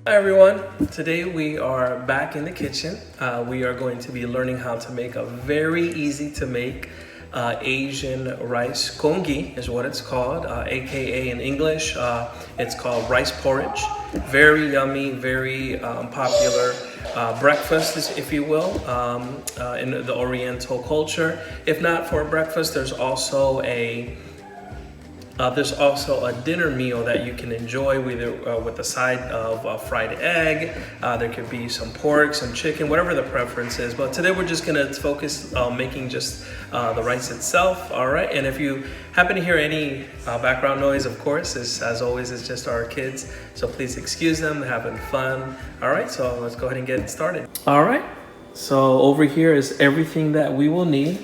Hi everyone, today we are back in the kitchen. We are going to be learning how to make a very easy to make Asian rice congee is what it's called, aka in English, it's called rice porridge. Very yummy, very popular breakfast, if you will, in the Oriental culture. If not for breakfast, there's also a dinner meal that you can enjoy with a side of fried egg. There could be some pork, some chicken, whatever the preference is. But today we're just gonna focus on making just the rice itself, all right? And if you happen to hear any background noise, of course, as always, it's just our kids. So please excuse them, they're having fun. All right, so let's go ahead and get started. All right, so over here is everything that we will need.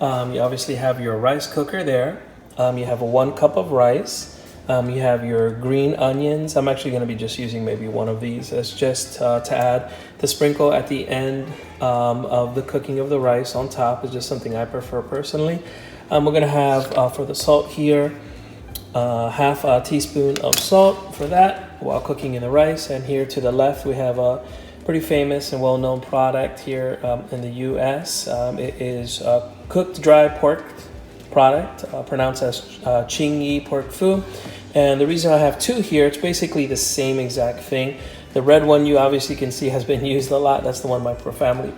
You obviously have your rice cooker there. You have 1 cup of rice. You have your green onions. I'm actually going to be just using maybe one of these. It's just to add the sprinkle at the end of the cooking of the rice on top. Is just something I prefer personally. We're going to have for the salt here, half a teaspoon of salt for that while cooking in the rice. And here to the left, we have a pretty famous and well-known product here in the U.S. It is cooked dry pork product, pronounced as Congee pork foo. And the reason I have 2 here, it's basically the same exact thing. The red one you obviously can see has been used a lot. That's the one my family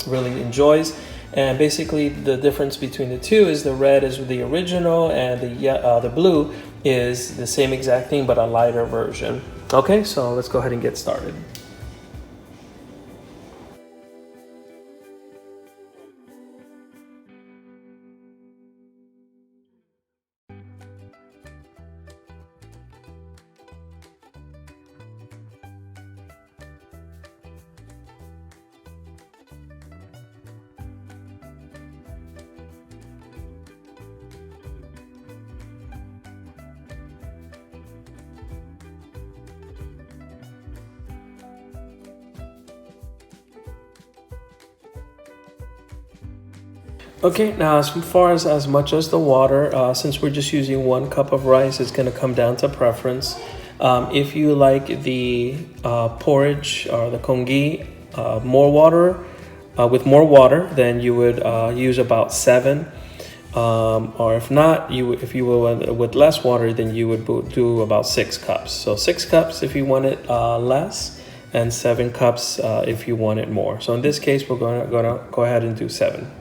really enjoys. And basically the difference between the 2 is the red is the original and the blue is the same exact thing but a lighter version. Okay, so let's go ahead and get started. Okay, now as far as much as the water, since we're just using 1 cup of rice, it's going to come down to preference. If you like the porridge or the congee with more water, then you would use about 7. Or if not, if you will with less water, then you would do about 6 cups. So 6 cups if you want it less, and 7 cups if you want it more. So in this case, we're gonna go ahead and do 7.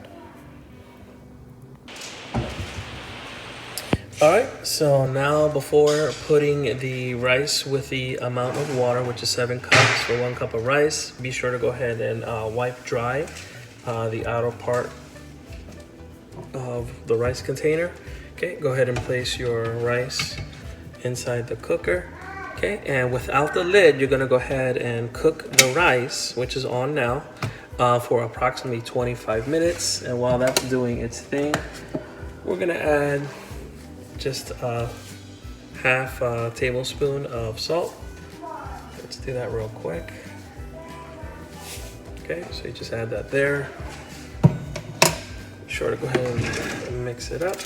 All right, so now before putting the rice with the amount of water, which is 7 cups for 1 cup of rice, be sure to go ahead and wipe dry the outer part of the rice container. Okay, go ahead and place your rice inside the cooker. Okay, and without the lid, you're gonna go ahead and cook the rice, which is on now, for approximately 25 minutes. And while that's doing its thing, we're gonna add just half a tablespoon of salt. Let's do that real quick. Okay, so you just add that there. Be sure to go ahead and mix it up.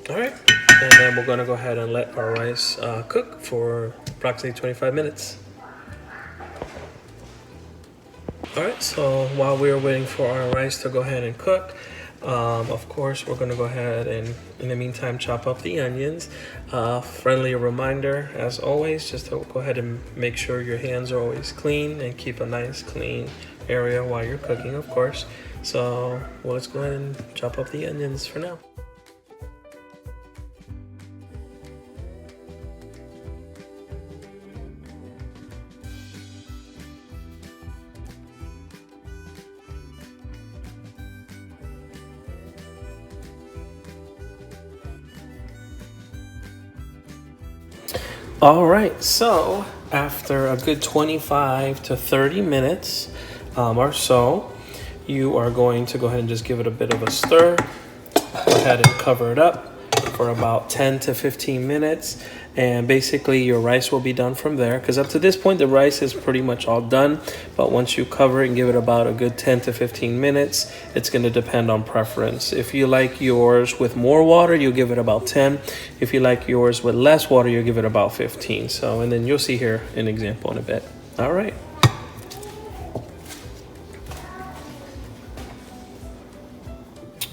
All right, and then we're gonna go ahead and let our rice cook for approximately 25 minutes. All right, so while we're waiting for our rice to go ahead and cook, of course, we're gonna go ahead and, in the meantime, chop up the onions. Friendly reminder, as always, just to go ahead and make sure your hands are always clean and keep a nice clean area while you're cooking, of course. So well, let's go ahead and chop up the onions for now. All right, so after a good 25 to 30 minutes or so, you are going to go ahead and just give it a bit of a stir. Go ahead and cover it up. for about 10 to 15 minutes. And basically your rice will be done from there, because up to this point the rice is pretty much all done. But once you cover it and give it about a good 10 to 15 minutes, it's going to depend on preference. If you like yours with more water, you'll give it about 10. If you like yours with less water, you'll give it about 15. So, and then you'll see here an example in a bit. All right.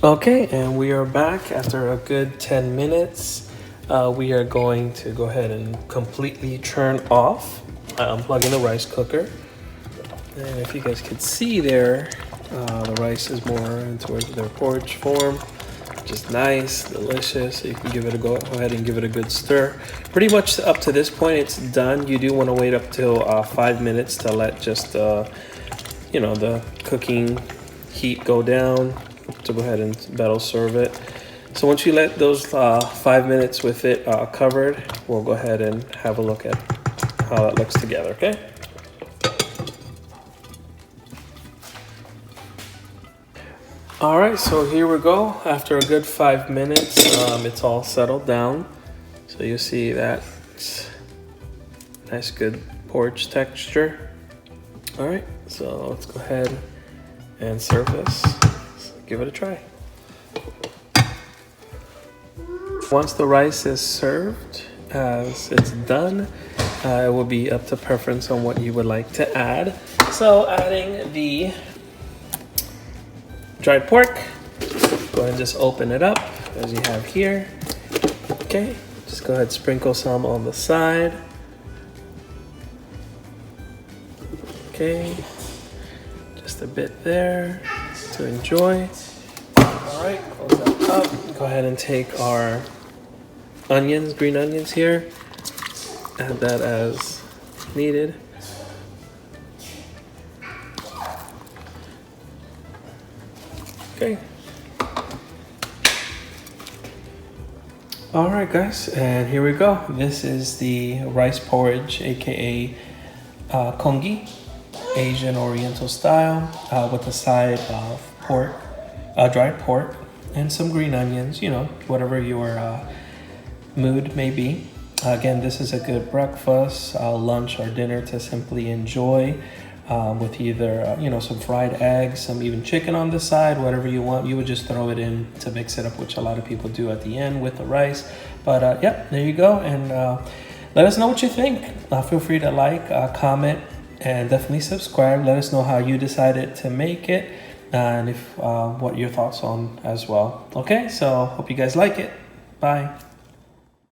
Okay, and we are back after a good 10 minutes. We are going to go ahead and completely turn off. I'm plugging the rice cooker. And if you guys could see there, the rice is more towards their porridge form. Just nice, delicious. So you can give it a go ahead and give it a good stir. Pretty much up to this point, it's done. You do want to wait up till 5 minutes to let just, the cooking heat go down to go ahead and that'll serve it. So once you let those 5 minutes with it covered, we'll go ahead and have a look at how it looks together, okay? All right, so here we go. After a good 5 minutes, it's all settled down. So you see that nice, good porridge texture. All right, so let's go ahead and serve this. So give it a try. Once the rice is served, as it's done, it will be up to preference on what you would like to add. So adding the dried pork, go ahead and just open it up as you have here. Okay, just go ahead and sprinkle some on the side. Okay, just a bit there to enjoy. All right, close that up. Go ahead and take our onions, green onions here. Add that as needed. Okay. All right, guys, and here we go. This is the rice porridge, aka congee, Asian Oriental style, with a side of pork, dried pork, and some green onions. Whatever your mood may be. Again, this is a good breakfast, lunch, or dinner to simply enjoy. With either, some fried eggs, some even chicken on the side, whatever you want. You would just throw it in to mix it up, which a lot of people do at the end with the rice. But yeah, there you go. And let us know what you think. Feel free to like, comment, and definitely subscribe. Let us know how you decided to make it and if what your thoughts on as well. Okay, so hope you guys like it. Bye.